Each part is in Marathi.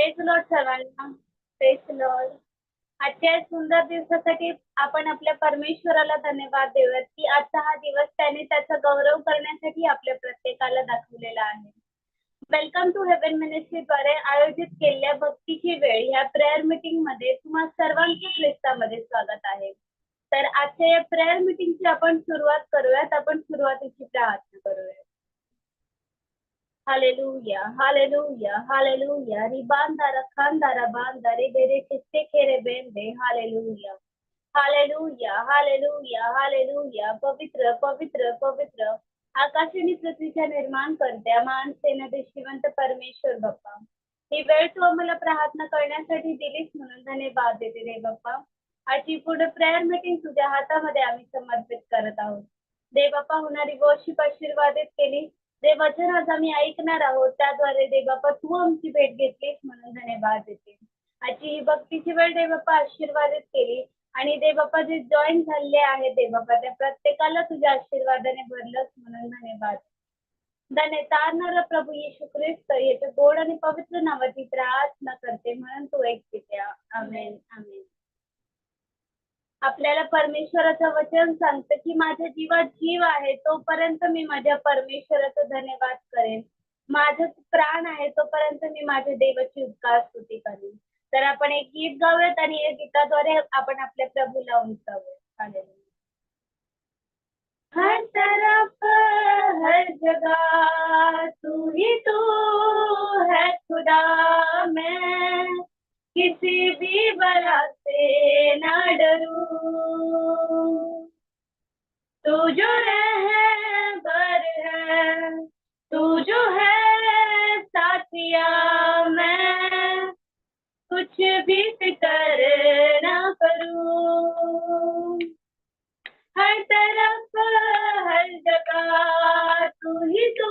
प्रेज लॉर्ड सर्वांना. Praise Lord. आजच्या या सुंदर दिवसासाठी आपण आपल्या परमेश्वराला धन्यवाद देऊयात की आजचा हा दिवस त्याने त्याचा गौरव करण्यासाठी आपल्या प्रत्येकाला दाखवलेला आहे. वेलकम टू हेवन मिनिस्ट्रीद्वारे आयोजित केलेल्या भक्तीची वेळ या प्रेयर मीटिंग मध्ये तुम्हा सर्वांचे ख्रिस्तामध्ये स्वागत आहे. तर आजच्या या प्रेयर मीटिंगची आपण सुरुवात करूयात. आपण सुरुवातीची प्रार्थना करूयात. हालेलुया हालेलुया हालेलुया रिबांदारा खांदारा बांदारे बेरे किस्ते खेरे बेंदे हालेलुया हालेलुया हालेलुया हालेलुया. पवित्र पवित्र पवित्र आकाश आणि पृथ्वीच्या निर्माण करत्या महान सेनाधीश श्रीमंत परमेश्वर बाप्पा, ही वेळ तू आम्हाला प्रार्थना करण्यासाठी दिलीस म्हणून धन्यवाद देते रे बाप्पा. आजची पुढे प्रेयर मीटिंग तुझ्या हातामध्ये आम्ही समर्पित करत आहोत. देव बाप्पा होणारी वर्षिप आशीर्वादित केली. देव वचन आज आम्ही ऐकणार आहोत, त्याद्वारे देव बाप्पा तू आमची भेट घेतलीस म्हणून धन्यवाद देते. आजची ही भक्तीची वेळ देव बाप्पा आशीर्वादित केली आणि देव बाप्पा जे जॉईन झाले आहे देव बाप्पा त्या प्रत्येकाला तुझ्या आशीर्वादाने भरलंच म्हणून धन्यवाद. धन्य तारणारा प्रभू येशू ख्रिस्त याच्या गोड आणि पवित्र नावाची प्रार्थना करते म्हणून तू एक पित्या. आमेन आमेन. आपल्याला परमेश्वराचं वचन सांगतं की माझ्या जीवात जीव आहे तोपर्यंत मी माझ्या परमेश्वराचं धन्यवाद करेन. माझं प्राण आहे तोपर्यंत मी माझ्या देवाची उपकार स्तुती करेन. तर आपण एक गीत गाऊयात आणि या गीताद्वारे आपण आपल्या प्रभूला उंचावूयात. हर तरफ हर जगह तू ही तू है खुदा, मैं किसी भी बला से ना डरूं. तू जो रहबर है, तू जो है साथिया, मैं कुछ भी फिक्र ना करूं. हर तरफ हर जगह तू ही तू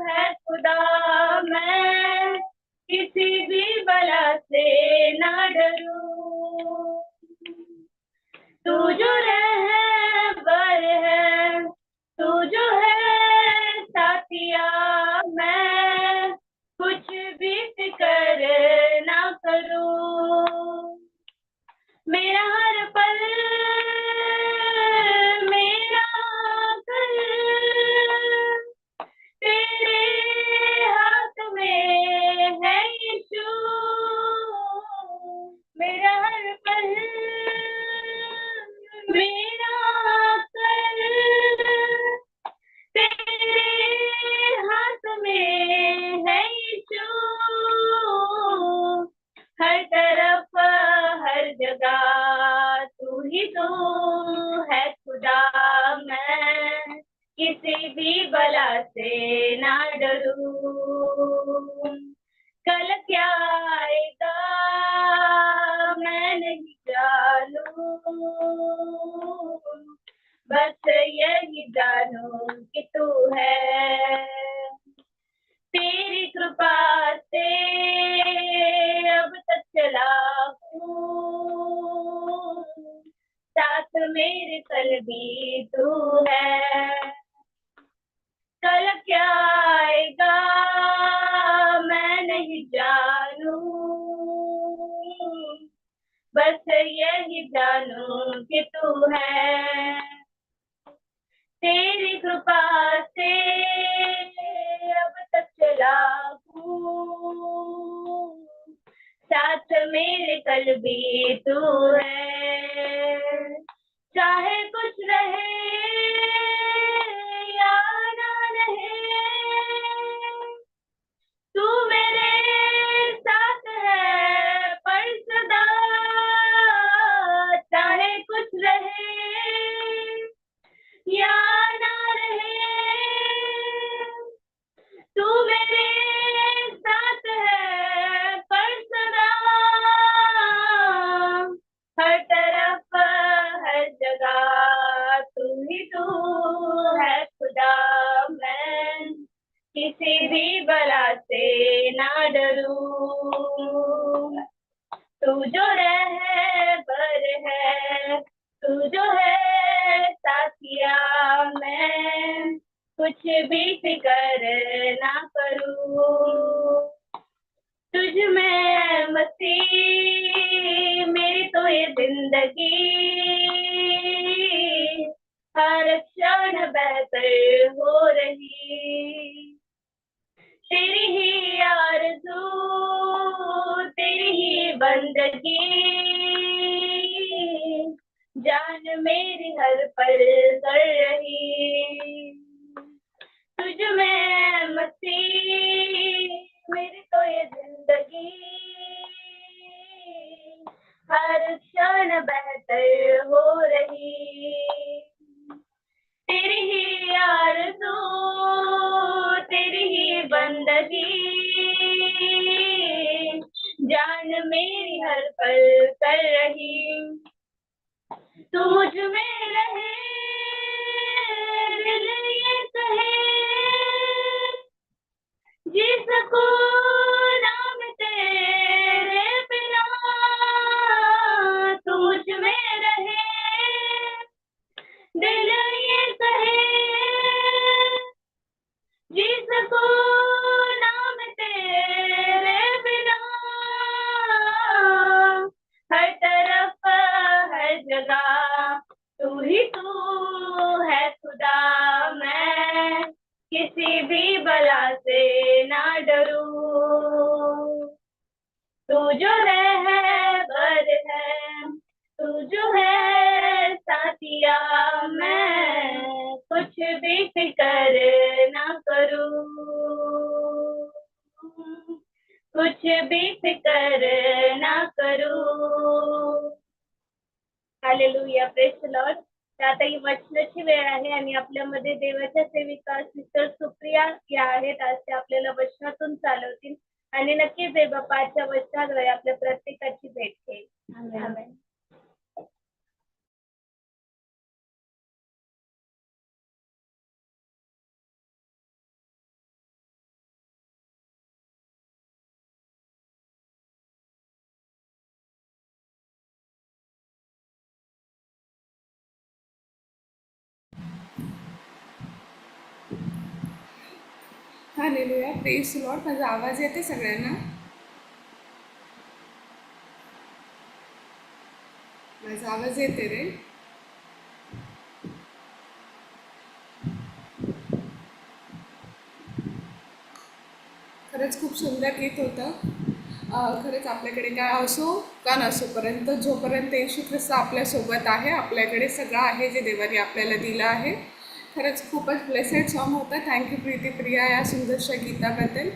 है खुदा, मैं किसी भी बला से ना डरूं. तू जो रहबर है, तू जो है साथिया, मैं कुछ भी फिक्र ना करूं. मेरा हर पल मेरा कल तेरे हाथ में है यीशु. मेरा हर पल मेरा कल तेरे हाथ में है यीशु. हर तरफ हर जगह तू ही तू है खुदा, मैं किसी भी बला से ना डरूं. कल क्या आएगा मैं नहीं जानूं, बस यही जानूं कि तू है. तेरी कृपा से अब तक चला हूँ, साथ मेरे कल भी तू है. कल क्या आएगा मैं नहीं जानूं, बस यही जानूं कि तू है. तेरी कृपा से अब तक चला हूँ, साथ मेरे कल भी तू है. चाहे कुछ रहे या ना रहे, तू मेरे साथ है पर सदा. चाहे कुछ रहे या ना रहे, तू मेरे साथ है पर सदा. हर तरफ हर जगह तू ही तू है खुदा, मैं किसी भी बला से ना डरूं. तू जो रहबर है, तू जो है साथिया, मैं कुछ भी फिक्र ना करूं. तुझ तुझ में मसीह मेरी तो ये जिंदगी, हर क्षण बेहतर हो रही। तेरी ही आरज़ू, तेरी ही बंदगी, जान मेरी हर पल कर रही। तुझ में मसीह मेरी तो ये जिंदगी, हर क्षण बेहतर हो रही। तेरी ही आरज़ू, तेरी ही बंदगी, जान मेरी हर पल कर रही। तू मुझ में रहे, दिल ये कहे, जी सकूं नाम तेरे बिना। तू मुझ में रहे, दिल ये कहे, जी सकूं नाम तेरे बिना। हर तरफ हर जगह तू ही तू है खुदा। मैं किसी भी बला से ना डरूं। तू जो रहबर है, तू जो है साथिया, मैं कुछ भी फिक्र ना करूं। कुछ भी फिक्र ना करूं। Hallelujah, praise the Lord. तर आता ही वचनाची वेळ आहे आणि आपल्यामध्ये देवाच्या सेविका सिस्टर सुप्रिया या आहेत. आज ते आपल्याला वचनातून चालवतील आणि नक्कीच देवबापाच्या वचनाद्वारे आपल्या प्रत्येकाची भेट घेईल. Amen. Hallelujah, praise the Lord. माझा आवाज येते सगळ्यांना? माझा आवाज येते रे? खरंच खूप सुंदर गीत होतं. खरंच आपल्याकडे काय असो का नसो, परंतु जोपर्यंत येशू ख्रिस्त आपल्यासोबत आहे, आपल्याकडे सगळं आहे जे देवाने आपल्याला दिलं आहे. खरंच खूपच ब्लेसेड सॉन्ग होतं. थँक्यू प्रीती प्रिया या सुंदरशा गीताबद्दल.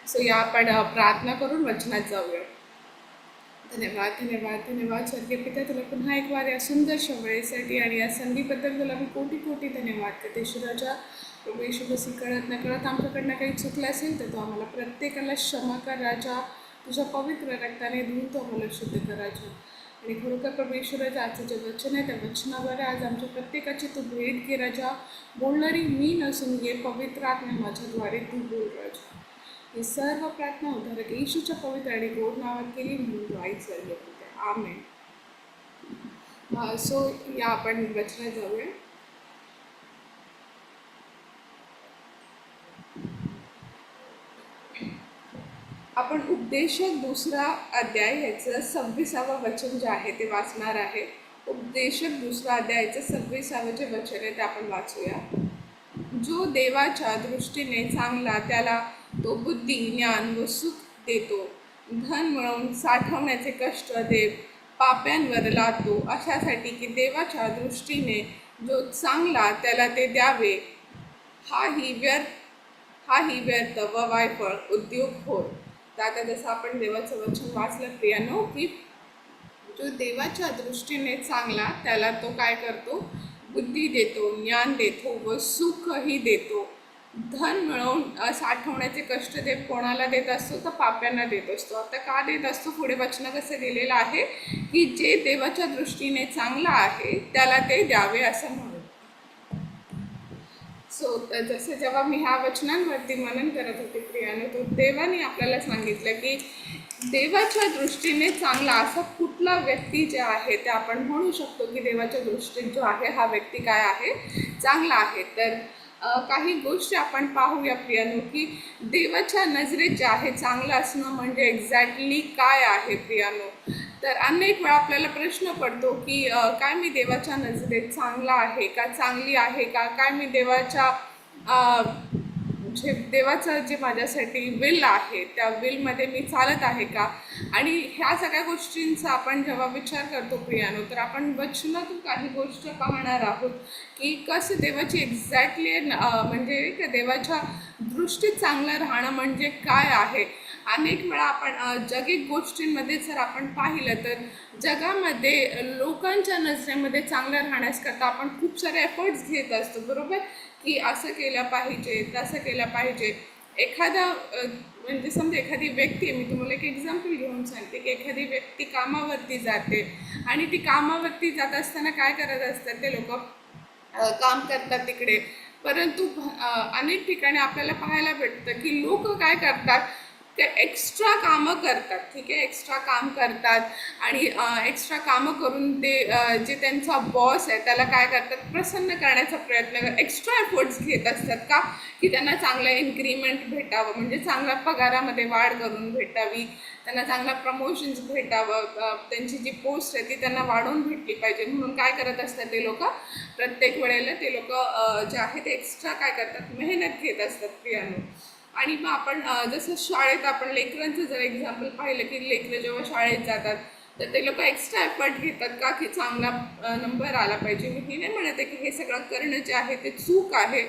सो या आपण प्रार्थना करून वचनात जाऊया. धन्यवाद धन्यवाद धन्यवाद स्वर्गीय पिता, तुला पुन्हा एक वार या सुंदरशा वेळेसाठी आणि या संधीबद्दल तुला मी कोटी कोटी धन्यवाद करते. ईश्वराच्या प्रभू येशू मसीह, कळत नकळत आमच्याकडनं काही चुकलं असेल तर तो आम्हाला प्रत्येकाला क्षमा कर राजा. तुझ्या पवित्र रक्ताने धुवून तो आम्हाला शुद्ध कर राजा. आणि खरोखर प्रभू ईश्वराचं आजचं जे वचन आहे त्या वचनाद्वारे आज आमच्या प्रत्येकाची तू भेट घे राजा. बोलणारी मी नसून ये पवित्र आत्मा माझ्याद्वारे तू बोल राजा. ही सर्व प्रार्थना उद्धारक येशूच्या पवित्र आणि गोड नावात केली म्हणून आई सर्व होते. आमेन. सो या आपण वचनात जाऊया. आपण उपदेशक दुसरा अध्याय ह्याचं 26वं वचन जे आहे ते वाचणार आहे. उपदेशक दुसरा अध्यायाचं 26वं जे वचन आहे ते आपण वाचूया. जो देवाच्या दृष्टीने चांगला त्याला तो बुद्धी, ज्ञान व सुख देतो. धन मिळवून साठवण्याचे कष्ट देव पाप्यांवर लादतो, अशासाठी की देवाच्या दृष्टीने जो चांगला त्याला ते द्यावे. हाही व्यर्थ व वायफळ उद्योग होय. तर आता जसं आपण देवाचं वचन वाचलं प्रियानो, की जो देवाच्या दृष्टीने चांगला त्याला तो काय करतो, बुद्धी देतो, ज्ञान देतो व सुखही देतो. धन मिळवून साठवण्याचे कष्ट देव कोणाला देत असतो, तर पाप्यांना देत असतो. आता का देत असतो, पुढे वचन कसं दिलेलं आहे की जे देवाच्या दृष्टीने चांगला आहे त्याला ते द्यावे असं म्हणून. सो जसं जेव्हा मी ह्या वचनांवरती मनन करत होते प्रियाने, तो देवाने आपल्याला सांगितलं की देवाच्या दृष्टीने चांगला असा कुठला व्यक्ती जे आहे ते आपण म्हणू शकतो की देवाच्या दृष्टीने जो आहे हा व्यक्ती काय आहे, चांगला आहे. तर काही गोष्टी आपण पाहूया प्रियानो, की देवाच्या नजरेत जे आहे चांगलं असणं म्हणजे एक्झॅक्टली काय आहे प्रियानो. तर अनेक वेळा आपल्याला प्रश्न पडतो की काय मी देवाच्या नजरेत चांगला आहे का, चांगली आहे का, काय मी देवाच्या जे देवाचं जे माझ्यासाठी विल आहे त्या विलमध्ये मी चालत आहे का. आणि ह्या सगळ्या गोष्टींचा आपण जेव्हा विचार करतो प्रियानो, तर आपण वचनातून काही गोष्ट पाहणार आहोत की कसं देवाची एक्झॅक्टली म्हणजे देवाच्या दृष्टीत चांगलं राहणं म्हणजे काय आहे. अनेक वेळा आपण जगिक गोष्टींमध्ये जर आपण पाहिलं तर जगामध्ये लोकांच्या नजरेमध्ये चांगलं राहण्याकरता आपण खूप सारे एफर्ट्स घेत असतो, बरोबर, की असं केलं पाहिजे, तसं केलं पाहिजे. एखादा म्हणजे समजा एखादी व्यक्ती, मी तुम्हाला एक एक्झाम्पल घेऊन सांगते की एखादी व्यक्ती कामावरती जाते आणि ती कामावरती जात असताना काय करत असतात ते लोक, काम करतात तिकडे. परंतु अनेक ठिकाणी आपल्याला पाहायला भेटतं की लोक काय करतात, ते एक्स्ट्रा कामं करतात, ठीक आहे, एक्स्ट्रा काम करतात आणि एक्स्ट्रा कामं करून ते जे त्यांचा बॉस आहे त्याला काय करतात, प्रसन्न करण्याचा प्रयत्न करतात, एक्स्ट्रा एफर्ट्स घेत असतात का, की त्यांना चांगलं इन्क्रीमेंट भेटावं, म्हणजे चांगल्या पगारामध्ये वाढ करून भेटावी, त्यांना चांगला प्रमोशन्स भेटावं, त्यांची जी पोस्ट आहे ती त्यांना वाढवून भेटली पाहिजे. म्हणून काय करत असतात ते लोक, प्रत्येक वेळेला ते लोक जे आहे ते एक्स्ट्रा काय करतात, मेहनत घेत असतात प्रियानो. आणि मग आपण जसं शाळेत आपण लेकरांचं जर एक्झाम्पल पाहिलं की लेकरं जेव्हा शाळेत जातात तर ते लोक एक्स्ट्रा एफर्ट घेतात का, की चांगला नंबर आला पाहिजे. मी हे नाही म्हणत आहे की हे सगळं करणं जे आहे ते चूक आहे,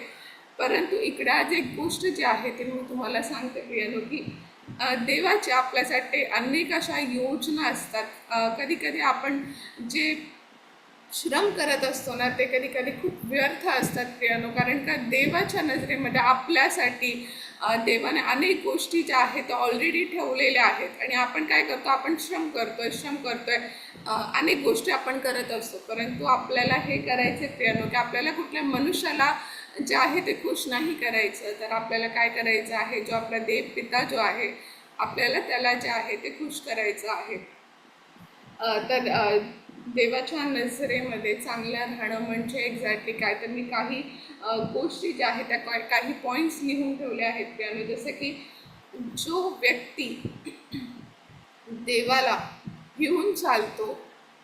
परंतु इकडे आज एक गोष्ट जी आहे ते मी तुम्हाला सांगते प्रियानो, की देवाच्या आपल्यासाठी अनेक अशा योजना असतात. कधी कधी आपण जे श्रम करत असतो ना ते कधी कधी खूप व्यर्थ असतात प्रियानो, कारण का देवाच्या नजरेमध्ये आपल्यासाठी देवाने अनेक गोष्टी ज्या आहेत ऑलरेडी ठेवलेल्या आहेत. आणि आपण काय करतो, आपण श्रम करतोय, अनेक गोष्टी आपण करत असतो, परंतु आपल्याला हे करायचे प्रियानो की आपल्याला कुठल्या मनुष्याला जे आहे ते खुश नाही करायचं. तर आपल्याला काय करायचं आहे, जो आपला देव पिता जो आहे आपल्याला त्याला जे आहे ते खुश करायचं आहे. तर देवाच्या नजरेमध्ये चांगलं राहणं म्हणजे एक्झॅक्टली काय, तर मी काही गोष्टी ज्या आहेत त्या काही पॉईंट्स लिहून ठेवले आहेत प्रियानो. जसं की जो व्यक्ती देवाला घेऊन चालतो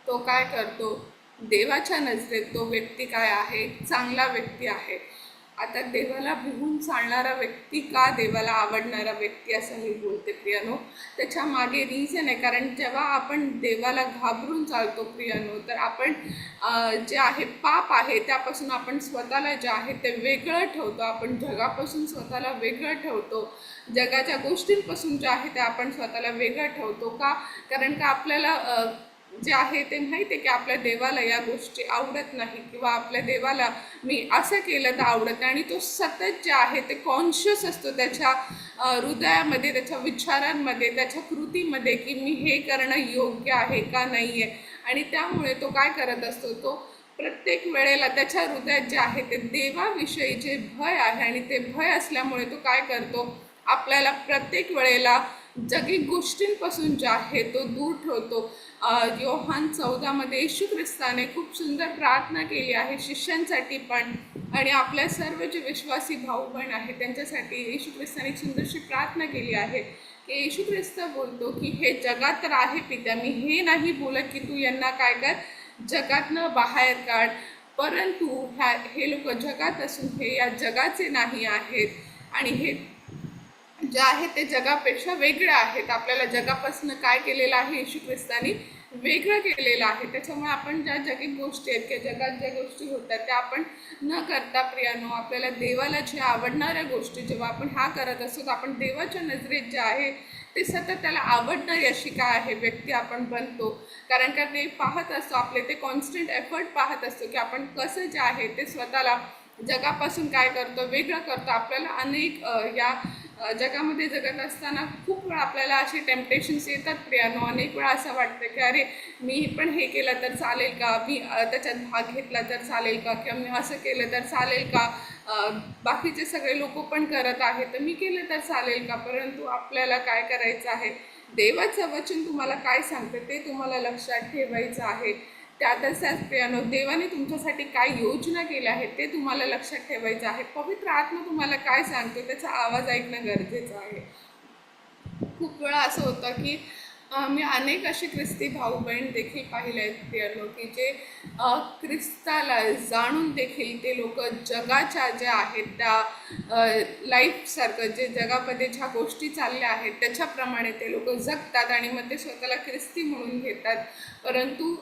तो काय करतो, देवाच्या नजरेत तो व्यक्ती काय आहे, चांगला व्यक्ती आहे. आता देवाला भिवून चालणारा व्यक्ती का देवाला आवडणारा व्यक्ती असं मी बोलते प्रियानो, त्याच्या मागे रिझन आहे. कारण जेव्हा आपण देवाला घाबरून चालतो प्रियानो, तर आपण जे आहे पाप आहे त्यापासून आपण स्वतःला जे आहे ते वेगळं ठेवतो, आपण जगापासून स्वतःला वेगळं ठेवतो, जगाच्या गोष्टींपासून जे आहे ते आपण स्वतःला वेगळं ठेवतो का, कारण का आपल्याला जे आहे ते माहिती आहे की आपल्या देवाला या गोष्टी आवडत नाही, किंवा आपल्या देवाला मी असं केलं तर आवडत नाही. आणि तो सतत जे आहे ते कॉन्शियस असतो त्याच्या हृदयामध्ये, त्याच्या विचारांमध्ये, त्याच्या कृतीमध्ये की मी हे करणं योग्य आहे का नाही आहे. आणि त्यामुळे तो काय करत असतो, तो प्रत्येक वेळेला त्याच्या हृदयात जे आहे ते देवाविषयी जे भय आहे आणि ते भय असल्यामुळे तो काय करतो, आपल्याला प्रत्येक वेळेला जगिक गोष्टींपासून जे आहे तो दूर ठेवतो. योहान 14 येशू ख्रिस्ताने खूप सुंदर प्रार्थना केली आहे शिष्यांसाठी पण, आणि आपल्या सर्व जे विश्वासी भाऊ बहीण आहेत त्यांच्यासाठी येशू ख्रिस्ताने एक सुंदरशी प्रार्थना केली आहे. की येशू ख्रिस्त बोलतो की हे जगात तर आहे पित्या, मी हे नाही बोलत की तू यांना काय कर, जगातनं बाहेर काढ, परंतु हे लोक जगात असून हे या जगाचे नाही आहेत आणि हे जे आहे ते जगापेक्षा वेगळे आहेत. आपल्याला जगापासून काय केलेलं आहे, येशू ख्रिस्तानी वेगळं केलेलं आहे. त्याच्यामुळे आपण ज्या जगिक गोष्टी आहेत किंवा जगात ज्या गोष्टी होतात त्या आपण न करता प्रियानो, आपल्याला देवाला जे आवडणाऱ्या गोष्टी जेव्हा आपण ह्या करत असतो तर आपण देवाच्या नजरेत जे आहे ते सतत त्याला आवडणारी अशी काय आहे व्यक्ती आपण बनतो. कारण का ते पाहत असतो आपले, ते कॉन्स्टंट एफर्ट पाहत असतो की आपण कसं जे आहे ते स्वतःला जगापासून काय करतो, वेगळं करतो. आपल्याला अनेक या जगामध्ये जगत असताना खूप वेळा आपल्याला असे टेम्पटेशन्स येतात प्रियानो. अनेक वेळा असं वाटतं की अरे मी पण हे केलं तर चालेल का, मी त्याच्यात भाग घेतला तर चालेल का, किंवा मी असं केलं तर चालेल का, बाकीचे सगळे लोक पण करत आहेत तर मी केलं तर चालेल का. परंतु आपल्याला काय करायचं आहे, देवाचं वचन तुम्हाला काय सांगतं ते तुम्हाला लक्षात ठेवायचं आहे. त्यातच प्रियानो, देवाने तुमच्यासाठी काय योजना केल्या आहेत ते तुम्हाला लक्षात ठेवायचं आहे. पवित्र आत्मा तुम्हाला काय सांगतो त्याचा आवाज ऐकणं गरजेचं आहे. खूप वेळा असं होतं की मी अनेक असे ख्रिस्ती भाऊ बहीण देखील पाहिले आहेत प्रियानो, की जे ख्रिस्ताला जाणून देखील ते लोक जगाच्या ज्या आहेत त्या लाईफसारखं जे जगामध्ये ज्या गोष्टी चालल्या आहेत त्याच्याप्रमाणे ते लोक जगतात आणि मग ते स्वतःला ख्रिस्ती म्हणून घेतात. परंतु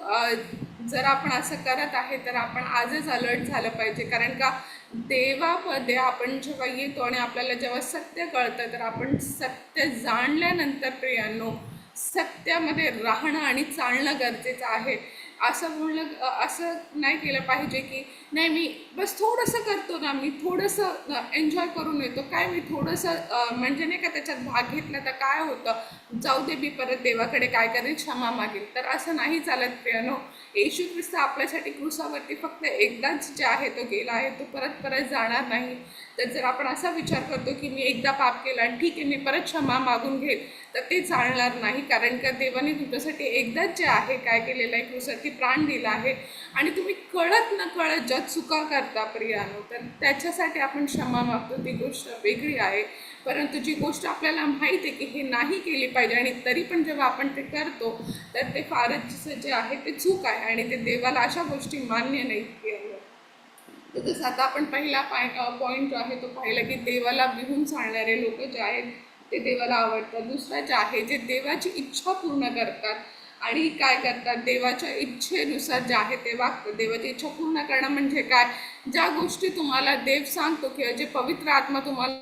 जर आपण असं करत आहे तर आपण आजच अलर्ट झालं पाहिजे, कारण का देवामध्ये आपण जेव्हा येतो आणि आपल्याला जेव्हा सत्य कळतं तर आपण सत्य जाणल्यानंतर प्रियांनो सत्यामध्ये राहणं आणि चालणं गरजेचं आहे. असं नाही केलं पाहिजे की नाही मी बस थोडंसं करतो ना, मी थोडंसं एन्जॉय करून येतो, काय मी थोडंसं म्हणजे नाही का त्याच्यात भाग घेतला तर काय होतं, जाऊ दे मी परत देवाकडे काय करेल, क्षमा मागेल. तर असं नाही चालत प्रियानो. येशू ख्रिस्त आपल्यासाठी क्रूसावरती फक्त एकदाच जे आहे तो गेला आहे, तो परत परत जाणार नाही. तर जर आपण असा विचार करतो की मी एकदा पाप केला आणि ठीक आहे मी परत क्षमा मागून घेईल, तर ते चालणार नाही. कारण का देवाने तुमच्यासाठी एकदाच जे आहे काय केलेलं आहे, क्रूसावरती प्राण दिला आहे. आणि तुम्ही कळत न कळत ज्या चुका करता प्रियानो, तर त्याच्यासाठी आपण क्षमा मागतो, ती गोष्ट वेगळी आहे. परंतु जी गोष्ट आपल्याला माहीत आहे की हे नाही केली पाहिजे आणि तरी पण जेव्हा आपण ते करतो तर ते फारच जे आहे ते चूक आहे आणि ते देवाला अशा गोष्टी मान्य नाही प्रियानो. तर जसं आता आपण पहिला पॉईंट जो आहे तो पाहिला की देवाला विहून चालणारे लोक जे आहेत ते देवाला आवडतात. दुसरा जे आहे जे देवाची इच्छा पूर्ण करतात आणि काय करतात, देवाच्या इच्छेनुसार जे आहे ते वागतात. देवाची इच्छा पूर्ण करणं म्हणजे काय, ज्या गोष्टी तुम्हाला देव सांगतो किंवा जे पवित्र आत्मा तुम्हाला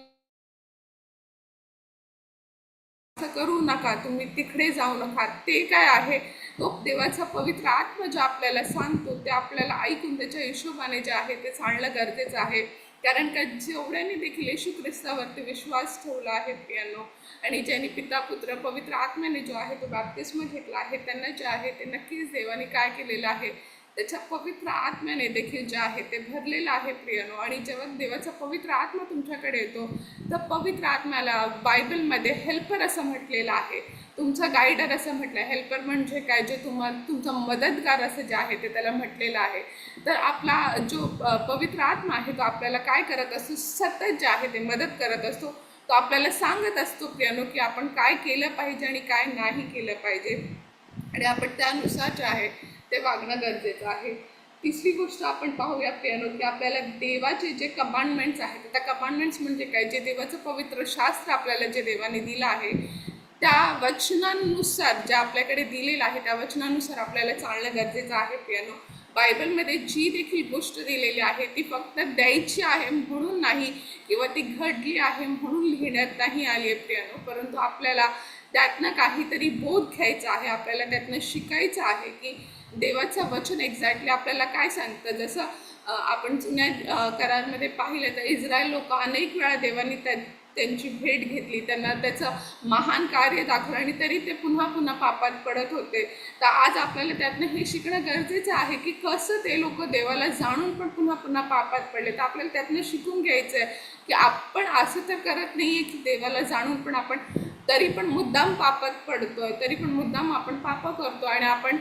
असं करू नका, तुम्ही तिकडे जाऊ नका, ते काय आहे, तो देवाचा पवित्र आत्मा जो आपल्याला सांगतो ते आपल्याला ऐकून त्याच्या हिशोबाने जे आहे ते चालणं गरजेचं आहे. कारण का जेवढ्याने देखील येशू ख्रिस्तावरती विश्वास ठेवला आहे प्रियांनो आणि ज्यांनी पिता पुत्र पवित्र आत्म्याने जो आहे तो बॅप्तिस्म घेतला आहे, त्यांना जे आहे ते नक्कीच देवाने काय केलेलं आहे, त्याच्या पवित्र आत्म्याने देखील जे आहे ते भरलेलं आहे प्रियानो. आणि जेव्हा देवाचा पवित्र आत्मा तुमच्याकडे येतो तर पवित्र आत्म्याला बायबलमध्ये हेल्पर असं म्हटलेलं आहे, तुमचा गायडर असं म्हटलं आहे. हेल्पर म्हणजे काय, जे तुमचा मदतगार असं जे आहे ते त्याला म्हटलेलं आहे. तर आपला जो पवित्र आत्मा आहे तो आपल्याला काय करत असतो, सतत जे आहे ते मदत करत असतो. तो आपल्याला सांगत असतो प्रियानो की आपण काय केलं पाहिजे आणि काय नाही केलं पाहिजे आणि आपण त्यानुसार जे आहे ते वागणं गरजेचं आहे. तिसरी गोष्ट आपण पाहूया प्रियानो की आपल्याला देवाचे जे कमांडमेंट्स आहेत, त्या कमांडमेंट्स म्हणजे काय, जे देवाचं पवित्र शास्त्र आपल्याला जे देवाने दिलं आहे त्या वचनानुसार जे आपल्याकडे दिलेलं आहे त्या वचनानुसार आपल्याला चालणं गरजेचं आहे प्रियानो. बायबलमध्ये जी देखील गोष्ट दिलेली आहे ती फक्त द्यायची आहे म्हणून नाही किंवा ती घडली आहे म्हणून लिहिण्यात नाही आली आहे प्रियानो, परंतु आपल्याला त्यातनं काहीतरी बोध घ्यायचा आहे, आपल्याला त्यातनं शिकायचं आहे की देवाचं वचन एक्झॅक्टली आपल्याला काय सांगतं. जसं आपण जुन्या करारामध्ये पाहिलं तर इस्रायल लोक अनेक वेळा देवाने त्यांची भेट घेतली, त्यांना त्याचं महान कार्य दाखवलं आणि तरी ते पुन्हा पुन्हा पापात पडत होते. तर आज आपल्याला त्यातनं हे शिकणं गरजेचं आहे की कसं ते लोक देवाला जाणून पण पुन्हा पुन्हा पापात पडले. तर आपल्याला त्यातनं शिकून घ्यायचं आहे की आपण असं तर करत नाही आहे की देवाला जाणून पण आपण तरी पण मुद्दाम पापात पडतोय, तरी पण मुद्दाम आपण पाप करतो आणि आपण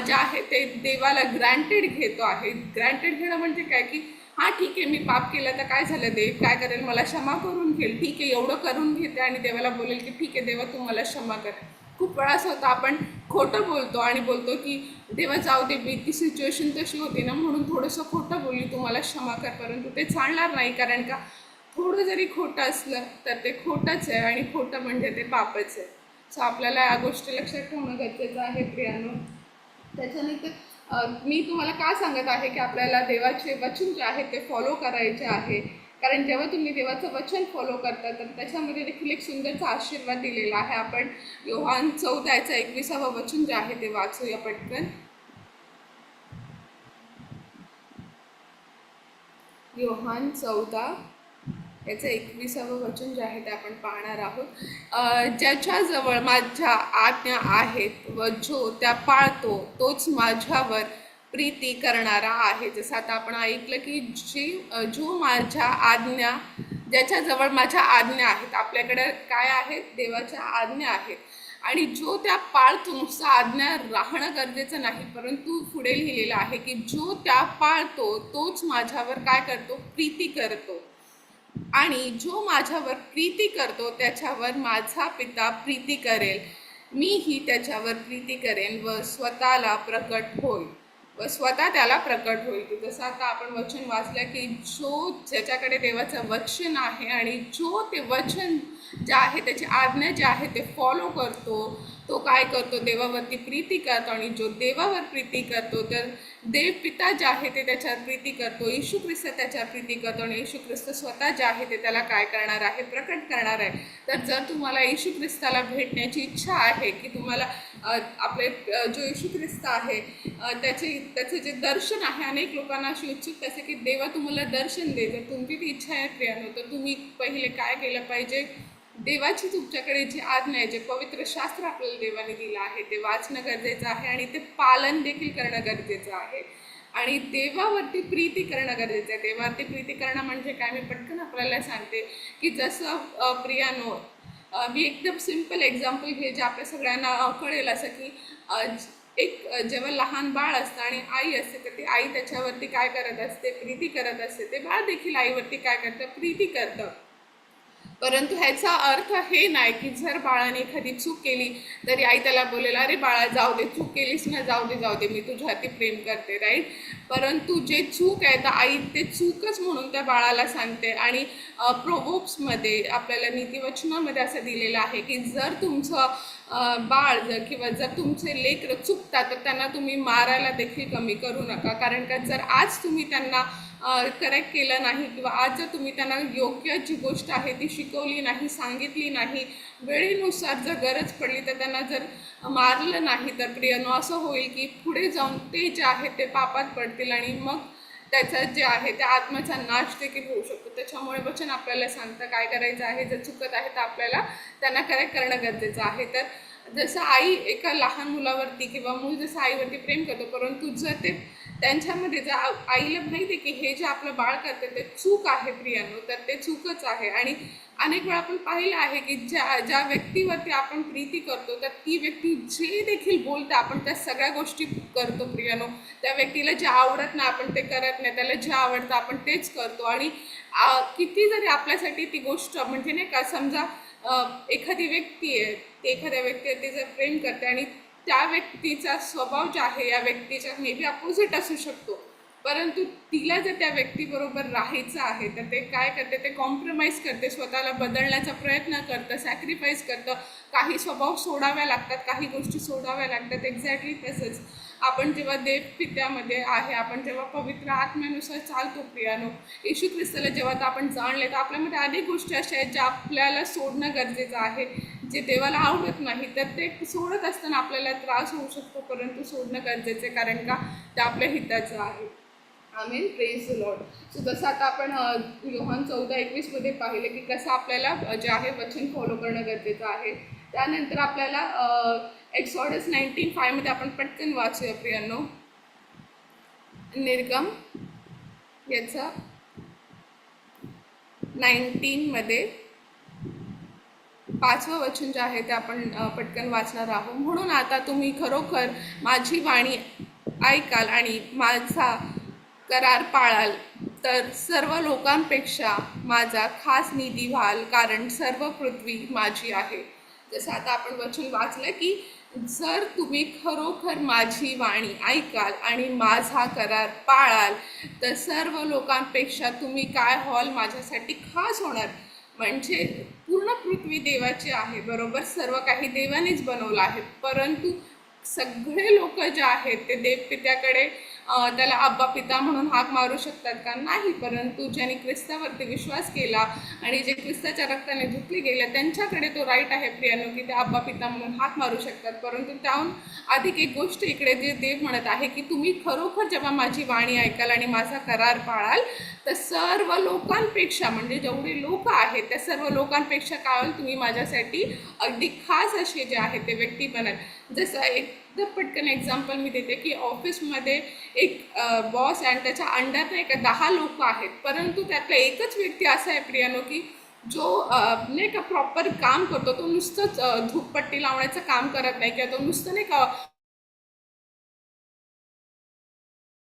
जे आहे ते देवाला ग्रँटेड घेतो आहे. ग्रँटेड घेणं म्हणजे काय की हां ठीक आहे मी पाप केलं तर काय झालं, देव काय करेल, मला क्षमा करून घेईल, ठीक आहे एवढं करून घेते आणि देवाला बोलेल की ठीक आहे देवा तू मला क्षमा कर. खूप वेळा असं होतं आपण खोटं बोलतो आणि बोलतो की देवा जाऊ दे, मी ती सिच्युएशन तशी होती ना म्हणून थोडंसं खोटं बोलली, तू मला क्षमा कर. परंतु ते चालणार नाही, कारण का थोडं जरी खोटं असलं तर ते खोटंच आहे आणि खोटं म्हणजे ते पापच आहे. सो आपल्याला या गोष्टी लक्षात ठेवणं गरजेचं आहे प्रियानो. त्याच्यानंतर मी तुम्हाला का सांगत आहे की आपल्याला देवाचे वचन जे आहे ते फॉलो करायचे आहे, कारण जेव्हा तुम्ही देवाचं वचन फॉलो करता तर त्याच्यामध्ये देखील एक सुंदरचा आशीर्वाद दिलेला आहे. आपण योहान 14:21 वचन जे आहे ते वाचूया पटकन. योहान 14 याचं 21 वचन जे आहे ते आपण पाहणार आहोत. ज्याच्याजवळ माझ्या आज्ञा आहेत व जो त्या पाळतो तोच माझ्यावर प्रीती करणारा आहे. जसं आता आपण ऐकलं की जो माझ्या आज्ञा, ज्याच्याजवळ माझ्या आज्ञा आहेत, आपल्याकडे काय आहेत, देवाच्या आज्ञा आहेत आणि जो त्या पाळतो, नुसतं आज्ञा राहणं गरजेचं नाही, परंतु पुढे लिहिलेलं आहे की जो त्या पाळतो तोच माझ्यावर काय करतो, प्रीती करतो, आणि जो माझ्यावर प्रीती करतो त्याच्यावर माझा पिता प्रीती करेल, मीही त्याच्यावर प्रीती करेन व स्वतःला प्रकट होईल व स्वतः त्याला प्रकट होईल. की जसं आता आपण वचन वाचलं की जो ज्याच्याकडे देवाचं वचन आहे आणि जो ते वचन जे आहे, त्याची आज्ञा जे आहे ते फॉलो करतो, तो काय करतो, देवावरती प्रीती करतो, आणि जो देवावर प्रीती करतो तर देव पिता जे आहे ते त्याच्यावर प्रीती करतो, येशू ख्रिस्त त्याच्यावर प्रीती करतो, आणि येशू ख्रिस्त स्वतः जे आहे ते त्याला काय करणार आहे, प्रकट करणार आहे. तर जर तुम्हाला येशू ख्रिस्ताला भेटण्याची इच्छा आहे की तुम्हाला आपले जो येशू ख्रिस्त आहे त्याचे जे दर्शन आहे, अनेक लोकांना अशी उत्सुकता असते की देवा तुम्हाला दर्शन दे, जर तुमची ती इच्छा आहे प्रियानो, तर तुम्ही पहिले काय केलं पाहिजे, देवाची तुमच्याकडे जी आज्ञा आहे, जे पवित्र शास्त्र आपल्याला देवाने दिलं आहे ते वाचणं गरजेचं आहे, आणि ते पालन देखील करणं गरजेचं आहे, आणि देवावरती प्रीती करणं गरजेचं आहे. देवावरती प्रीती करणं म्हणजे काय, मी पटकन आपल्याला सांगते की जसं प्रियानो, मी एकदम सिम्पल एक्झाम्पल घे जे आपल्या सगळ्यांना कळेल, असं की एक जेव्हा लहान बाळ असतं आणि आई असते, तर ती आई त्याच्यावरती काय करत असते, प्रीती करत असते, ते बाळ देखील आईवरती काय करतं, प्रीती करतं. परंतु ह्याचा अर्थ हे नाही की जर बाळाने एखादी चूक केली तरी आई त्याला बोलेल, अरे बाळा जाऊ दे, चूक केलीस ना, जाऊ दे, मी तुझ्यावरती प्रेम करते, राईट. परंतु जे चूक आहे तर आई ते चूकच म्हणून त्या बाळाला सांगते. आणि प्रोव्हर्ब्समध्ये आपल्याला नीतिवचनामध्ये असं दिलेलं आहे की जर तुमचं बाळ किंवा जर तुमचे लेकरं चुकतात तर त्यांना तुम्ही मारायला देखील कमी करू नका, कारण का जर आज तुम्ही त्यांना करेक्ट केलं नाही किंवा आज जर तुम्ही त्यांना योग्य जी गोष्ट आहे ती शिकवली नाही, सांगितली नाही, वेळेनुसार जर गरज पडली तर त्यांना जर मारलं नाही, तर प्रियानो असं होईल की पुढे जाऊन ते जे आहे ते पापात पडतील, आणि मग त्याचं जे आहे त्या आत्म्याचा नाश देखील होऊ शकतो. त्याच्यामुळे वचन आपल्याला सांगतं काय करायचं आहे, जर चुकत आहे तर आपल्याला त्यांना करेक्ट करणं गरजेचं आहे. तर जसं आई एका लहान मुलावरती किंवा मूल जसं आईवरती प्रेम करतो, परंतु जर ते त्यांच्यामध्ये जर आईला माहिती आहे की हे जे आपलं बाळ करते ते चूक आहे प्रियानो, तर ते चूकच आहे. आणि अनेक वेळा आपण पाहिलं आहे की ज्या व्यक्तीवरती आपण प्रीती करतो तर ती व्यक्ती जे देखील बोलते आपण त्या सगळ्या गोष्टी करतो प्रियानो. त्या व्यक्तीला जे आवडत नाही आपण ते करत नाही, त्याला जे आवडतं आपण तेच करतो. आणि किती जरी आपल्यासाठी ती गोष्ट म्हणजे नाही का, समजा एखादी व्यक्ती आहे, एखाद्या व्यक्तीवरती जर प्रेम करते आणि त्या व्यक्तीचा स्वभाव जे आहे या व्यक्तीच्या मे बी अपोजिट असू शकतो, परंतु तिला जर त्या व्यक्तीबरोबर राहायचं आहे तर ते काय करते, ते कॉम्प्रोमाइज करते, स्वतःला बदलण्याचा प्रयत्न करतं, सॅक्रिफाईस करतं, काही स्वभाव सोडाव्या लागतात, काही गोष्टी सोडाव्या लागतात. एक्झॅक्टली तसंच आपण जेव्हा देवपित्यामध्ये आहे, आपण जेव्हा पवित्र आत्म्यानुसार चालतो प्रियानो, येशू ख्रिस्ताला जेव्हा आपण जाणले तर आपल्यामध्ये अनेक गोष्टी अशा आहेत ज्या आपल्याला सोडणं गरजेचं आहे, जे देवाला आवडत नाही, तर ते सोडत असताना आपल्याला त्रास होऊ शकतो, परंतु सोडणं गरजेचं आहे, कारण का ते आपल्या हिताचं आहे. आमेन, प्रेज द लॉर्ड. सो जसं आता आपण योहान 14:21 पाहिले की कसं आपल्याला जे आहे वचन फॉलो करणं गरजेचं आहे. त्यानंतर आपल्याला एक्सॉडस 19:5 आपण पटकन वाचूया प्रियांनो. निर्गम याचा 19 5वं वचन जे आहे ते आपण पटकन वाचणार आहोत. म्हणून आता तुम्ही खरोखर माझी वाणी ऐकाल आणि माझा करार पाळाल तर सर्व लोकांपेक्षा माझा खास निधी व्हाल, कारण सर्व पृथ्वी माझी आहे. जसं आता आपण वचन वाचलं की जर तुम्ही खरोखर माझी वाणी ऐकाल आणि माझा करार पाळाल तर सर्व लोकांपेक्षा तुम्ही काय व्हाल, माझ्यासाठी खास होणार. म्हणजे पूर्ण पृथ्वी देवाची आहे, बरोबर, सर्व काही देवानेच बनवलं आहे, परंतु सगळे लोक जे आहेत ते देवपित्याकडे त्याला अब्बा पिता म्हणून हाक मारू शकतात का? नाही. परंतु ज्यांनी ख्रिस्तावरती विश्वास केला आणि जे ख्रिस्ताच्या रक्ताने धुतले गेले त्यांच्याकडे तो राईट आहे प्रियानो की ते अब्बा पिता म्हणून हाक मारू शकतात. परंतु त्याहून अधिक एक गोष्ट इकडे जे देव म्हणत आहे की तुम्ही खरोखर जेव्हा माझी वाणी ऐकाल आणि माझा करार पाळाल तर सर्व लोकांपेक्षा, म्हणजे जेवढे लोक आहेत त्या सर्व लोकांपेक्षा काय तुम्ही माझ्यासाठी अगदी खास असे जे आहे ते व्यक्ती बनाल. जसं एकदम पटकन एक्झाम्पल मी देते की ऑफिसमध्ये एक बॉस आणि त्याच्या अंडर नाही का 10 लोक आहेत, परंतु त्यातला एकच व्यक्ती असा आहे प्रियानो की जो नाही का प्रॉपर काम करतो, तो नुसतंच धूपपट्टी लावण्याचं काम करत नाही, किंवा तो नुसतं नाही का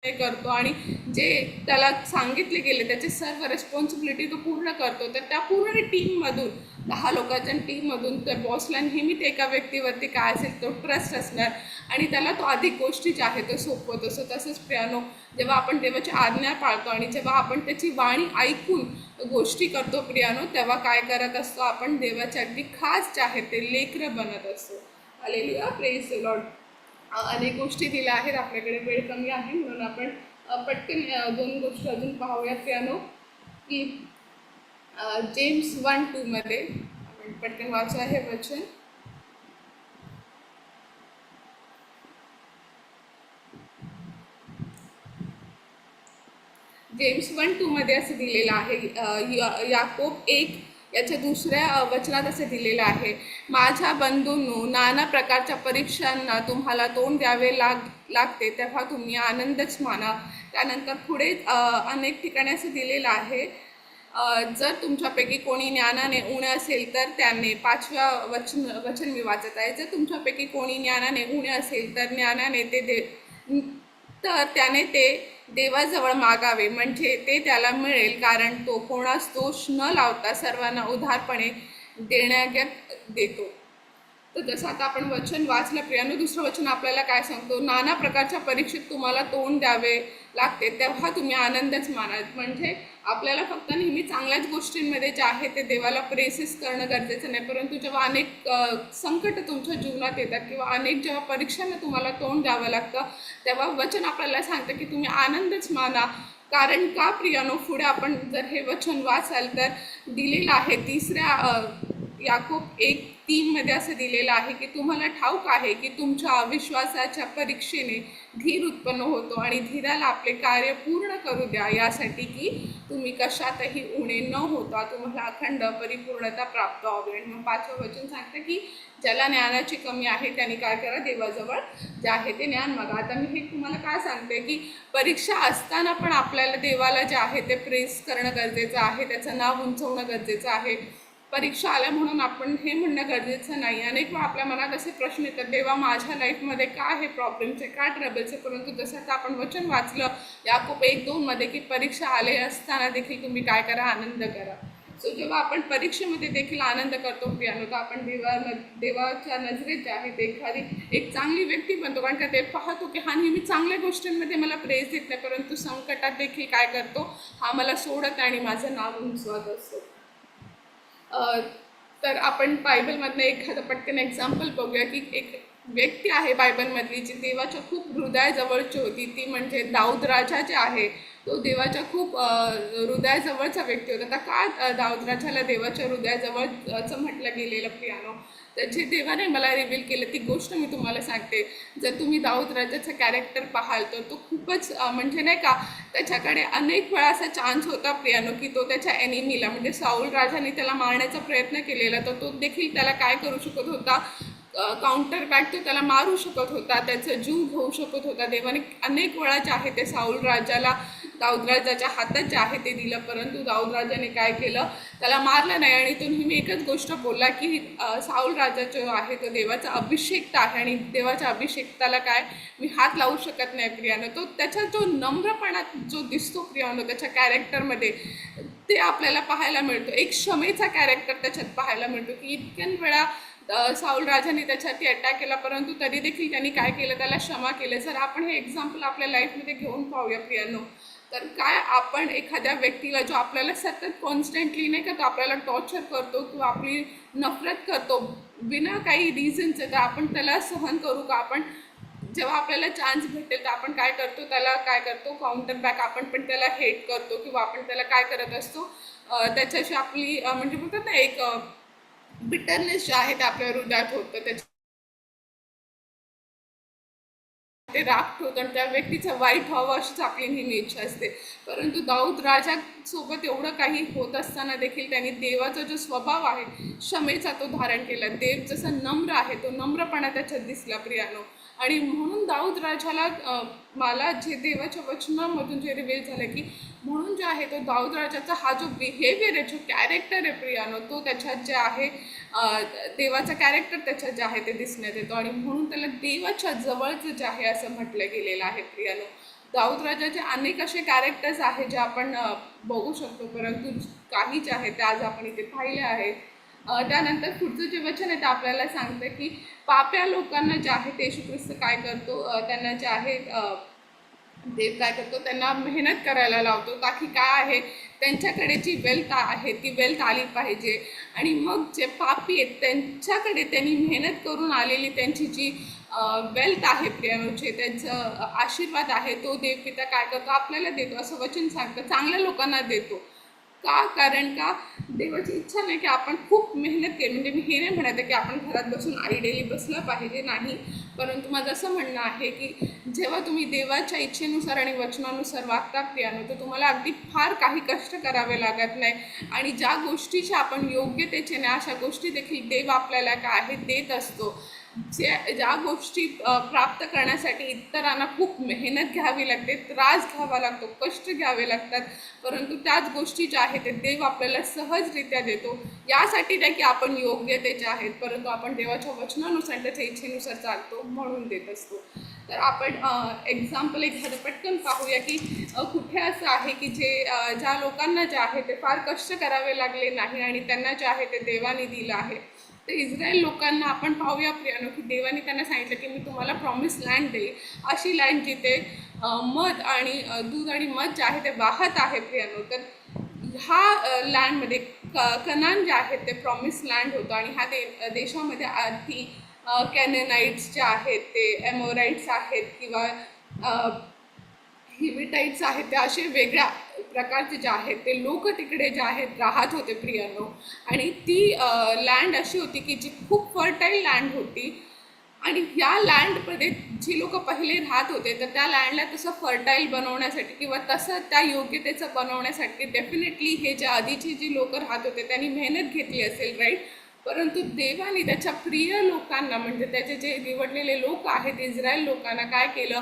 करतो आणि जे त्याला सांगितले गेले त्याचे सर्व रिस्पॉन्सिबिलिटी तो पूर्ण करतो, तर त्या पूर्ण टीममधून 10 लोकांच्या टीममधून त्या बॉसला नेहमी ते एका व्यक्तीवरती काय असेल तो ट्रस्ट असणार आणि त्याला तो अधिक गोष्टी ज्या आहे तो सोपवत असतो. तसंच प्रियानो, जेव्हा आपण देवाची आज्ञा पाळतो आणि जेव्हा आपण त्याची वाणी ऐकून गोष्टी करतो प्रियानो, तेव्हा काय करत असतो आपण, देवाचे अगदी खास जे आहे ते लेकरं बनत असतो. Hallelujah, praise the Lord. अनेक गोष्टी दिल्या आहेत, आपल्याकडे वेळ कमी आहे म्हणून आपण पटकन 2 गोष्टी अजून पाहूया प्रियानो, की जेम्स 1:2 मध्ये आपण पटकन वाचा हे वचन. जेम्स 1:2 मध्ये असं दिलेलं आहे, याकोब 1 याच्या दुसऱ्या वचनात असं दिलेलं आहे, माझ्या बंधूंनो, नाना प्रकारच्या परीक्षांना तुम्हाला तोंड द्यावे लागते, तेव्हा तुम्ही आनंदच माना. त्यानंतर पुढे अनेक ठिकाणी असं दिलेलं आहे, जर तुमच्यापैकी कोणी ज्ञानाने उणे असेल तर त्याने, 5व्या वचन मी वाचत आहे, जर तुमच्यापैकी कोणी ज्ञानाने उणे असेल तर ज्ञानाने तर त्याने ते देवाजवळ मागावे, म्हणजे ते त्याला मिळेल, कारण तो कोणास दोष न लावता सर्वांना उधारपणे देण्यात देतो. तर जसं आता आपण वचन वाचलं प्रियानो, दुसरं वचन आपल्याला काय सांगतो, नाना प्रकारच्या परीक्षेत तुम्हाला तोंड द्यावे लागते, तेव्हा तुम्ही आनंदच माना. म्हणजे आपल्याला फक्त नेहमी चांगल्याच गोष्टींमध्ये जे आहे ते देवाला प्रेसिस करणं गरजेचं नाही, परंतु जेव्हा अनेक संकट तुमच्या जीवनात येतात किंवा अनेक जेव्हा परीक्षांना तुम्हाला तोंड द्यावं लागतं, तेव्हा वचन आपल्याला सांगतं की तुम्ही आनंदच माना. कारण का प्रियानो, पुढे आपण जर हे वचन वाचाल तर दिलेलं आहे, तिसऱ्या याकोब 1:3 मध्ये असं दिलेलं आहे की तुम्हाला ठाऊक आहे की तुमच्या अविश्वासाच्या परीक्षेने धीर उत्पन्न होतो आणि धीराला आपले कार्य पूर्ण करू द्या, यासाठी की तुम्ही कशातही उणे न होता तुम्हाला अखंड परिपूर्णता प्राप्त व्हावी. आणि मग 5वं वचन सांगतं की ज्याला ज्ञानाची कमी आहे त्यांनी काय करा, देवाजवळ जे आहे ते ज्ञान मागा. आता मी हे तुम्हाला काय सांगते की परीक्षा असताना पण आपल्याला देवाला जे आहे ते प्रेस करणं गरजेचं आहे, त्याचं नाव उंचवणं गरजेचं आहे. परीक्षा आल्या म्हणून आपण हे म्हणणं गरजेचं नाही. अनेक वेळा आपल्या मनात असे प्रश्न येतात, देवा माझ्या लाईफमध्ये काय आहे प्रॉब्लेम्स आहे, काय ट्रबल्स आहे, परंतु जसं आता आपण वचन वाचलं याकोब 1:2 मध्ये की परीक्षा आले असताना देखील तुम्ही काय करा, आनंद करा. सो जेव्हा आपण परीक्षेमध्ये देखील आनंद करतो प्रियानो, तर आपण देवाच्या नजरेत जे आहे ते एखादी एक चांगली व्यक्ती बनतो, कारण का ते पाहतो की हा नेहमी चांगल्या गोष्टींमध्ये मला प्रेस देत नाही, परंतु संकटात देखील काय करतो, हा मला सोडत आणि माझं नाव उंचवत असतो. तर आपण बायबलमधनं एखादं पटकन एक्झाम्पल बघूया की एक व्यक्ती आहे बायबलमधली जी देवाच्या खूप हृदयाजवळची होती, ती म्हणजे दाऊद राजा जे आहे तो देवाच्या खूप हृदयाजवळचा व्यक्ती होता. आता का दाऊद राजाला देवाच्या हृदयाजवळचं म्हटलं गेलेलं प्रियानो, तर जे देवाने मला रिव्हील केलं ती गोष्ट मी तुम्हाला सांगते. जर तुम्ही दाऊद राजाचं कॅरेक्टर पाहाल तर तो खूपच म्हणजे नाही का, त्याच्याकडे अनेक वेळा असा चान्स होता प्रियानो की तो त्याच्या एनिमीला म्हणजे साऊल राजाने त्याला मारण्याचा प्रयत्न केलेला, तर तो देखील त्याला काय करू शकत होता, काउंटर बॅक तो त्याला मारू शकत होता, त्याचा जीव घेऊ शकत होता. देवाने अनेक वेळा जे आहे ते साऊल राजाला दाऊद राजाच्या हातात जे आहे ते दिलं, परंतु दाऊद राजाने काय केलं, त्याला मारलं नाही. आणि तो नेहमी एकच गोष्ट बोलला की साऊल राजा जो आहे तो देवाचा अभिषेक्त आहे आणि देवाच्या अभिषेक्ताला काय मी हात लावू शकत नाही प्रियानो. तो त्याचा जो नम्रपणा जो दिसतो प्रियानो त्याच्या कॅरेक्टरमध्ये, ते आपल्याला पाहायला मिळतो. एक क्षमेचा कॅरेक्टर त्याच्यात पाहायला मिळतो की इतक्या वेळा साऊल राजाने त्याच्यावरती अटॅक केला, परंतु तरी देखील त्यांनी काय केलं, त्याला क्षमा केलं. जर आपण हे एक्झाम्पल आपल्या लाईफमध्ये घेऊन पाहूया प्रियानो, तर काय आपण एखाद्या व्यक्तीला जो आपल्याला सतत कॉन्स्टंटली नाही का तो आपल्याला टॉर्चर करतो किंवा आपली नफरत करतो बिना काही रिझनचं, तर आपण त्याला सहन करू का? आपण जेव्हा आपल्याला चान्स भेटेल तर आपण काय करतो, त्याला काय करतो, काउंटर बॅक आपण पण त्याला हेट करतो किंवा आपण त्याला काय करत असतो, त्याच्याशी आपली म्हणजे बोलतात ना एक बिटरनेस जे आहे ते आपल्या हृदयात होतं, त्याच्या ते राग ठेवतो आणि त्या व्यक्तीचं वाईट व्हावं अशीच आपली नेहमी इच्छा असते. परंतु दाऊद राजासोबत एवढं काही होत असताना देखील त्यांनी देवाचा जो स्वभाव आहे क्षमेचा तो धारण केला. देव जसा नम्र आहे तो नम्रपणा त्याच्यात दिसला प्रियानो. आणि म्हणून दाऊद राजाला मला जे देवाच्या वचनामधून जे रिव्हील झालं की म्हणून जे आहे तो दाऊद राजाचा हा जो बिहेवियर आहे, जो कॅरेक्टर आहे प्रियानो, तो त्याच्यात जे आहे देवाचा कॅरेक्टर त्याच्यात जे आहे ते दिसण्यात येतो आणि म्हणून त्याला देवाच्या जवळचं जे आहे असं म्हटलं गेलेलं आहे प्रियानो. दाऊद राजाचे अनेक असे कॅरेक्टर्स आहेत जे आपण बघू शकतो, परंतु काही जे आहेत ते आज आपण इथे पाहिले आहेत. त्यानंतर पुढचं जे वचन आहे ते आपल्याला सांगतं की पाप्या लोकांना जे आहे ते येशू ख्रिस्त काय करतो, त्यांना जे आहे देव काय करतो, त्यांना मेहनत करायला लावतो, ताकी काय आहे त्यांच्याकडे जी वेल्थ आहे ती वेल्थ आली पाहिजे. आणि मग जे पापी आहेत त्यांच्याकडे त्यांनी मेहनत करून आलेली त्यांची जी वेल्थ आहे प्रियानोचे, त्यांचं आशीर्वाद आहे तो देवपिता काय करतो आपल्याला देतो, असं वचन सांगतं, चांगल्या लोकांना देतो. का? कारण का देवाची इच्छा नाही की आपण खूप मेहनत केली, म्हणजे मी हे नाही म्हणत आहे की आपण घरात बसून आईडेली बसलं पाहिजे, नाही, परंतु माझं असं म्हणणं आहे की जेव्हा तुम्ही देवाच्या इच्छेनुसार आणि वचनानुसार वागता प्रियानो, तर तुम्हाला अगदी फार काही कष्ट करावे लागत नाही आणि ज्या गोष्टीच्या आपण योग्यतेचे नाही अशा गोष्टी देखील देव आपल्याला काय आहे देत असतो. ज्या गोष्टी प्राप्त करण्यासाठी इतरांना खूप मेहनत घ्यावी लागते, त्रास घ्यावा लागतो, कष्ट घ्यावे लागतात, परंतु त्याच गोष्टी ज्या आहेत ते देव आपल्याला सहजरित्या देतो. यासाठी नाही की आपण योग्यतेचे आहेत, परंतु आपण देवाच्या वचनानुसार त्याच्या इच्छेनुसार चालतो म्हणून देत असतो. तर आपण एक्झाम्पल एखादं पटकन पाहूया की कुठे असं आहे की ज्या लोकांना जे आहे ते फार कष्ट करावे लागले नाही आणि त्यांना जे आहे ते देवाने दिलं आहे. तर इस्रायल लोकांना आपण पाहूया प्रियानो की देवाने त्यांना सांगितलं की मी तुम्हाला प्रॉमिस लँड देईल, अशी लँड जिथे मध आणि दूध आणि मध जे आहे ते वाहत आहे प्रियानो. तर ह्या लँडमध्ये कनान जे आहेत ते प्रॉमिस लँड होतं आणि ह्या देशामध्ये आधी कॅनेनाइट्स जे आहेत ते एमोराइट्स आहेत किंवा हिविटाईट्स आहेत ते असे वेगळ्या प्रकारचे जे आहेत ते लोक तिकडे जे आहेत राहत होते प्रियानो. आणि ती लँड अशी होती की जी खूप फर्टाईल लँड होती आणि या लँडमध्ये जी लोक पहिले राहत होते तर त्या लँडला तसं फर्टाईल बनवण्यासाठी किंवा तसं त्या योग्यतेचं बनवण्यासाठी डेफिनेटली हे जे आधीची जी लोक राहत होते त्यांनी मेहनत घेतली असेल, राईट. परंतु देवाने त्याच्या प्रिय लोकांना म्हणजे त्याचे जे निवडलेले लोक आहेत इस्रायल लोकांना काय केलं,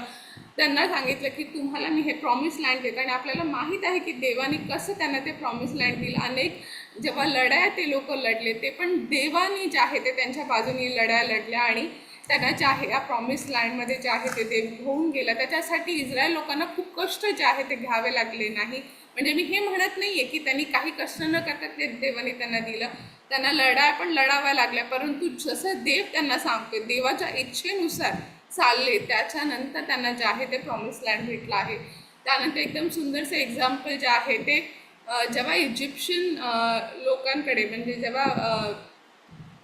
त्यांना सांगितलं की तुम्हाला मी हे प्रॉमिस लँड देतो. आणि आपल्याला माहीत आहे की देवाने कसं त्यांना ते प्रॉमिस लँड दिलं. अनेक जेव्हा लढाया ते लोक लढले ते पण देवाने जे आहे ते त्यांच्या बाजूने लढाया लढल्या आणि त्यांना जे आहे या प्रॉमिस लँडमध्ये जे आहे ते देव घेऊन गेला. त्याच्यासाठी इस्रायल लोकांना खूप कष्ट जे आहे ते घ्यावे लागले नाही. म्हणजे मी हे म्हणत नाही आहे की त्यांनी काही कष्ट न करता ते देवाने त्यांना दिलं, त्यांना लढाया पण लढाव्या लागल्या, परंतु जसं देव त्यांना सांगतो देवाच्या इच्छेनुसार चालले त्याच्यानंतर त्यांना जे आहे ते प्रॉमिस लँड भेटला आहे. त्यानंतर एकदम सुंदरचं एक्झाम्पल जे आहे ते जेव्हा इजिप्शियन लोकांकडे म्हणजे जेव्हा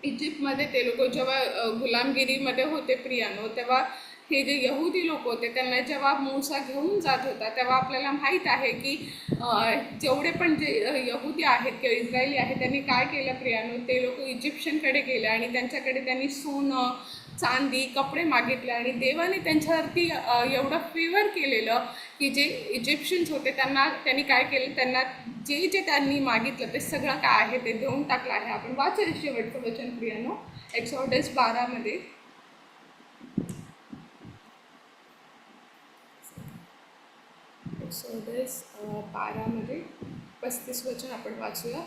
इजिप्तमध्ये ते लोक जेव्हा गुलामगिरीमध्ये होते प्रियानो, तेव्हा हे जे यहुदी लोक होते त्यांना जेव्हा मूसा घेऊन जात होता तेव्हा आपल्याला माहीत आहे की जेवढे पण जे यहुदी आहेत किंवा इस्रायली आहेत त्यांनी काय केलं प्रियानो, ते लोक इजिप्शियनकडे गेले आणि त्यांच्याकडे त्यांनी सोनं चांदी कपडे मागितले आणि देवाने त्यांच्यावरती एवढं फेवर केलेलं की जे इजिप्शियन्स होते त्यांनी काय केलं, त्यांना जे त्यांनी मागितलं ते सगळं काय आहे ते देऊन टाकलं आहे. आपण वाचेल शेवटचं वचन प्रियानो एक्सोडस 12 एक्सोडस 12 35 वचन आपण वाचूया.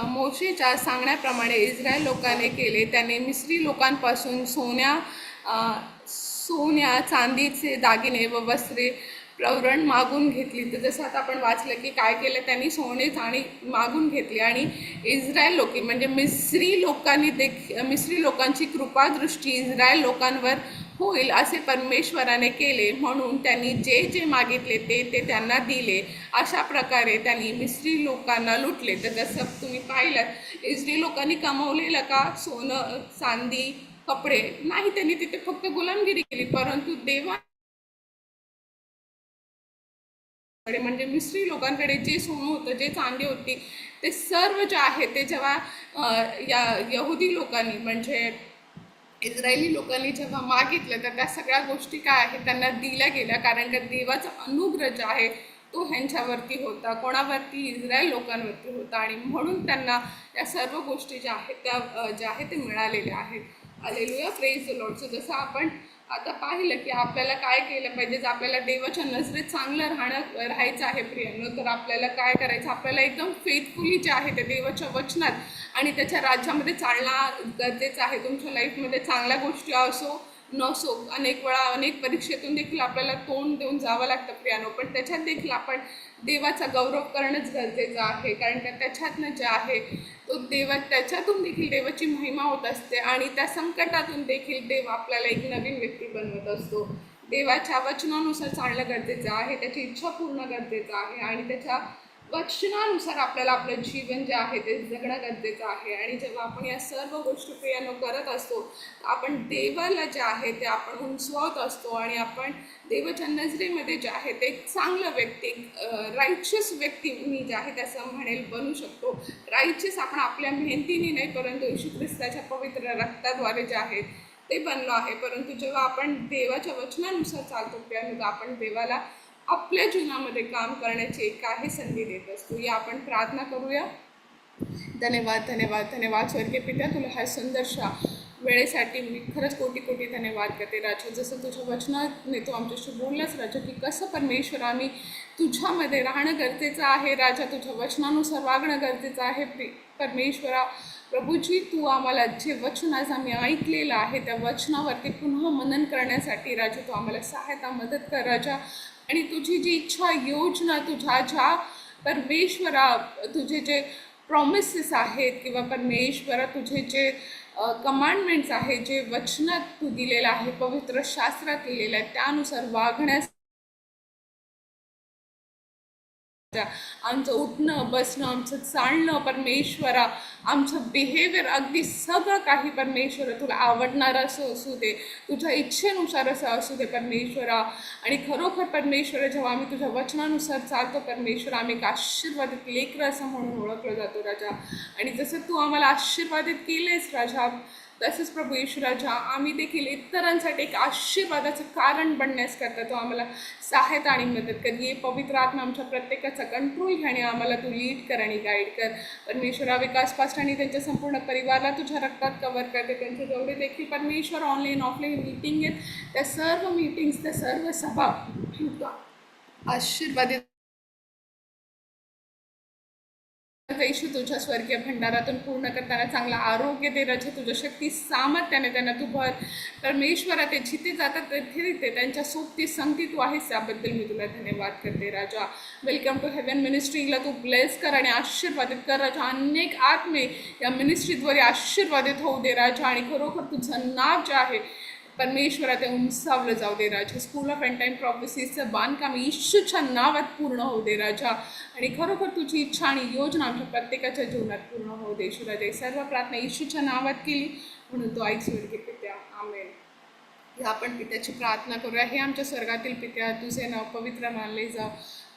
मोशेच्या सांगण्याप्रमाणे इस्रायल लोकांनी केले. त्याने मिस्री लोकांपासून सोन्या चांदीचे दागिने व वस्त्रे प्रवरण मागून घेतली. तर जसं आता आपण वाचलं की काय केलं, त्यांनी सोने चांदी मागून घेतली आणि इस्रायल लोक म्हणजे मिस्री लोकांची कृपादृष्टी इस्रायल लोकांवर होईल असे परमेश्वराने केले, म्हणून त्यांनी जे जे मागितले ते त्यांना दिले. अशा प्रकारे त्यांनी मिस्री लोकांना लुटले. तर जसं तुम्ही पाहिलं इस्रायल लोकांनी कमवलेलं का सोनं चांदी कपडे नाही, त्यांनी तिथे फक्त गुलामगिरी केली, परंतु देवा म्हणजे मिस्री लोकांकडे जे सोनं होतं जे चांदी होती ते सर्व जे आहे ते जेव्हा या यहुदी लोकांनी म्हणजे इस्रायली लोकांनी जेव्हा मागितलं तर त्या सगळ्या गोष्टी काय आहेत त्यांना दिल्या गेल्या, कारण का देवाचा अनुग्रह जो आहे तो ह्यांच्यावरती होता. कोणावरती? इस्रायल लोकांवरती होता आणि म्हणून त्यांना या सर्व गोष्टी ज्या आहेत त्या ज्या आहेत ते मिळालेल्या आहेत. Hallelujah, praise the Lord. So जसं आपण आता पाहिलं की आपल्याला काय केलं पाहिजे, जर आपल्याला देवाच्या नजरेत चांगलं राहायचं आहे प्रियांनो, तर आपल्याला काय करायचं, आपल्याला एकदम फेथफुली जे आहे ते देवाच्या वचनात आणि त्याच्या राज्यामध्ये चालणं गरजेचं आहे. तुमच्या लाईफमध्ये चांगल्या गोष्टी असो नसो, अनेक वेळा अनेक परीक्षेतून देखील आपल्याला तोंड देऊन जावं लागतं प्रियानो, पण त्याच्यात देखील आपण देवाचा गौरव करणंच गरजेचं आहे. कारण का त्याच्यातनं जे आहे तो त्याच्यातून देखील देवाची महिमा होत असते आणि त्या संकटातून देखील देव आपल्याला एक नवीन व्यक्ती बनवत असतो. देवाच्या वचनानुसार चालणं गरजेचं आहे, त्याची इच्छा पूर्ण गरजेचं आहे आणि त्याच्या वचनानुसार आपल्याला आपलं जीवन जे आहे ते जगणं गरजेचं आहे. आणि जेव्हा आपण या सर्व गोष्टी प्रियानो करत असतो, आपण देवाला जे आहे ते आपण उंचवत असतो आणि आपण देवाच्या नजरेमध्ये जे आहे ते एक चांगलं व्यक्ती, राईचियस व्यक्ती मी जे आहे त्याचं म्हणेल बनू शकतो. राईचियस आपण आपल्या मेहनतीने नाही, परंतु येशू ख्रिस्ताच्या पवित्र रक्ताद्वारे जे आहे ते बनलो आहे. परंतु जेव्हा आपण देवाच्या वचनानुसार चालतो प्रियानो, आपण देवाला आपल्या जीवनामध्ये काम करण्याची एक काही संधी देत असतो. या आपण प्रार्थना करूया. धन्यवाद धन्यवाद धन्यवाद स्वर्गीय पित्या, तुला ह्या सुंदरशा वेळेसाठी मी खरंच कोटी कोटी धन्यवाद करते राजा. जसं तुझ्या वचनाने तू आमच्याशी बोललास राजा की कसं परमेश्वर आम्ही तुझ्यामध्ये राहणं गरजेचं आहे राजा, तुझ्या वचनानुसार वागणं गरजेचं आहे परमेश्वरा. प्रभूजी, तू आम्हाला जे वचन आज आम्ही ऐकलेलं आहे त्या वचनावरती पुन्हा मनन करण्यासाठी राजा तू आम्हाला सहायता मदत कर राजा. आणि तुझी जी इच्छा योजना, तुझ्या ज्या परमेश्वरा तुझे जे प्रॉमिसेस आहेत किंवा परमेश्वरा तुझे जे कमांडमेंट्स आहेत, जे वचनात तू दिलेलं आहे, पवित्र शास्त्रात लिहिलेलं आहे, त्यानुसार वागण्यास आमचं उठणं बसणं, आमचं चालणं परमेश्वरा, आमचं बिहेवियर अगदी सगळं काही परमेश्वरा तुला आवडणारं असं असू दे, तुझ्या इच्छेनुसार असं असू दे परमेश्वरा. आणि खरोखर परमेश्वरा जेव्हा आम्ही तुझ्या वचनानुसार चालतो परमेश्वरा, आम्ही एक आशीर्वादित लेकरं असं म्हणून ओळखलं जातो राजा. आणि जसं तू आम्हाला आशीर्वादित केलेस राजा, तसंच प्रभू येशू राजा आम्ही देखील इतरांसाठी एक आशीर्वादाचं कारण बनण्याकरता तो आम्हाला सहायता आणि मदत कर. ये पवित्र आत्मा आमच्या प्रत्येकाचा कंट्रोल घ्या आणि आम्हाला तू लीड कर आणि गाईड कर परमेश्वरा. विकास पास्ट आणि त्यांच्या संपूर्ण परिवाराला तुझ्या रक्तात कव्हर करते. त्यांचे जेवढे देखील परमेश्वर ऑनलाईन ऑफलाईन मीटिंग आहेत त्या सर्व मीटिंग्स, त्या सर्व सभा आशीर्वादित येशू तुझ्या स्वर्गीय भंडारातून पूर्ण करताना चांगला आरोग्य दे राजा. तुझ्या शक्ती सामर्थ्याने त्यांना तू भर परमेश्वरा. ते जिथे जातात तिथे त्यांच्या सोबती संगती तू आहेस, त्याबद्दल मी तुला धन्यवाद करते राजा. वेलकम टू हेवन मिनिस्ट्रीला तू ब्लेस कर आणि आशीर्वादित कर राजा. अनेक आत्मे या मिनिस्ट्रीद्वारे आशीर्वादित होऊ दे राजा आणि खरोखर तुझं नाव जे आहे परमेश्वरा ते उंचावलं जाऊ दे राजा. स्कूल ऑफ एंड टाइम प्रॉफेसीचं बांधकाम येशूच्या नावात पूर्ण होऊ दे राजा. आणि खरोखर तुझी इच्छा आणि योजना आमच्या प्रत्येकाच्या जीवनात पूर्ण होऊ दे येशू राजा. सर्व प्रार्थना येशूच्या नावात केली म्हणून तो ऐक स्वर्गीय पित्या, आमेन. या आपण पित्याची प्रार्थना करूया. हे आमच्या स्वर्गातील पित्या, तुझे नाव पवित्र मानले जाव,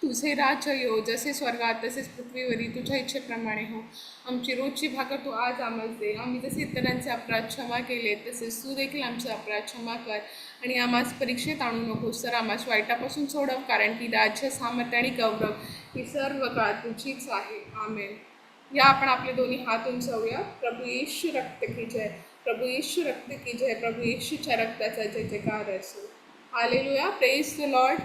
तुझे राज्य येऊ, जसे स्वर्गात तसेच पृथ्वीवरी तुझ्या इच्छेप्रमाणे हो. आमची रोजची भाकर तू आज आम्हाला दे. आम्ही जसे इतरांचे अपराध क्षमा केले तसेच तू देखील आमचे अपराध क्षमा कर. आणि आम्हास परीक्षेत आणू नकोस तर आम्हास वाईटापासून सोडव, कारण की राज्य सामर्थ्य आणि गौरव ही सर्व काळ तुझीच आहे, आमेन. या आपण आपले दोन्ही हात उंचावूया. प्रभू येशू रक्त की जय, प्रभू येशू रक्त की जय, प्रभू येशूच्या रक्ताचा जय जयकार असो. Hallelujah, praise the Lord.